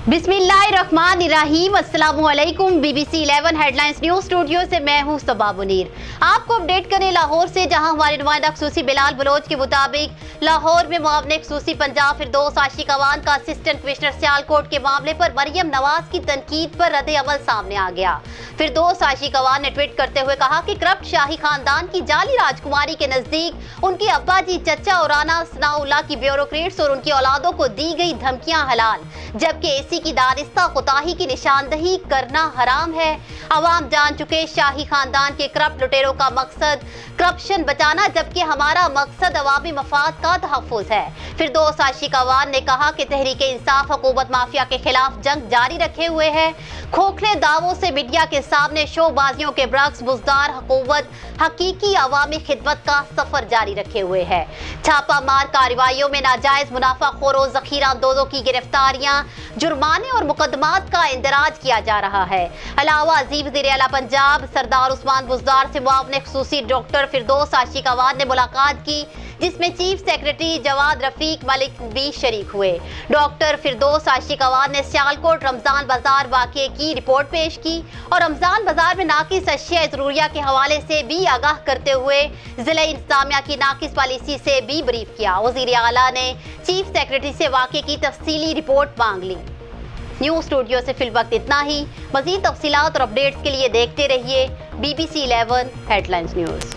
बिस्मिल्लाहिर्रहमानिर्रहीम। अस्सलामुअलैकुम। BBC 11 headlines news studio से मैं हूं सबा मुनीर। आपको अपडेट करें लाहौर से, जहां हमारे नुमाइंदा खसूसी बिलाल बलोच के मुताबिक लाहौर में मुआविन खसूसी पंजाब फिरदौस आशिक अवान का असिस्टेंट कमिश्नर सियालकोट के मामले पर मरियम नवाज की तनकीद पर रद्द अमल सामने आ गया। फिरदौस आशिक अवान ने ट्वीट करते हुए कहा कि करप्ट शाही खानदान की जाली राजकुमारी के नजदीक उनके अब्बा जी चचा और राना सनाउल्लाह की ब्यूरोक्रेट्स और उनकी औलादों को दी गई धमकियां हलाल, जबकि एसी की दानिस्ता कोताही की निशानदही करना हराम है। अवाम जान चुके शाही खानदान के करप्ट लुटेरों का मकसद करप्शन बचाना, जबकि हमारा मकसद अवामी मफाद का तहफ़्फ़ुज़ है। फिरदौस आशिक अवान ने कहा कि तहरीके इंसाफ हुकूमत माफिया के खिलाफ जंग जारी रखे हुए है। खोखले दावों से मीडिया के सामने शोबाजियों के बरक्स बुजदार हुकूमत हकीकी अवामी खिदमत का सफर जारी रखे हुए है। छापा मार कार्रवाइयों में नाजायज मुनाफा खोरों जखीरा अंदोजों की गिरफ्तारियां, जुर्माने और मुकदमात का इंदराज किया जा रहा है। अलावा अजीम वज़ीर आला पंजाब सरदार उस्मान बुज़दार से मुआविन खसूसी डॉक्टर फिरदौस आशिक अवान ने मुलाकात की, जिसमें चीफ सेक्रेटरी जवाद रफीक मलिक भी शरीक हुए। डॉक्टर फिरदौस आशिक अवान ने सियालकोट रमजान बाजार वाक़े की रिपोर्ट पेश की और रमजान बाजार में नाकिस अशिया ज़रूरिया के हवाले से भी आगाह करते हुए ज़िला इंतज़ामिया की नाकिस पॉलिसी से भी ब्रीफ किया। वज़ीर आला ने चीफ सेक्रेटरी से वाक़े की तफसीली रिपोर्ट मांग ली। न्यूज़ स्टूडियो से फिलवक्त इतना ही। मज़ीद तफसीलात और अपडेट्स के लिए देखते रहिए BBC 11 हेडलाइंस न्यूज़।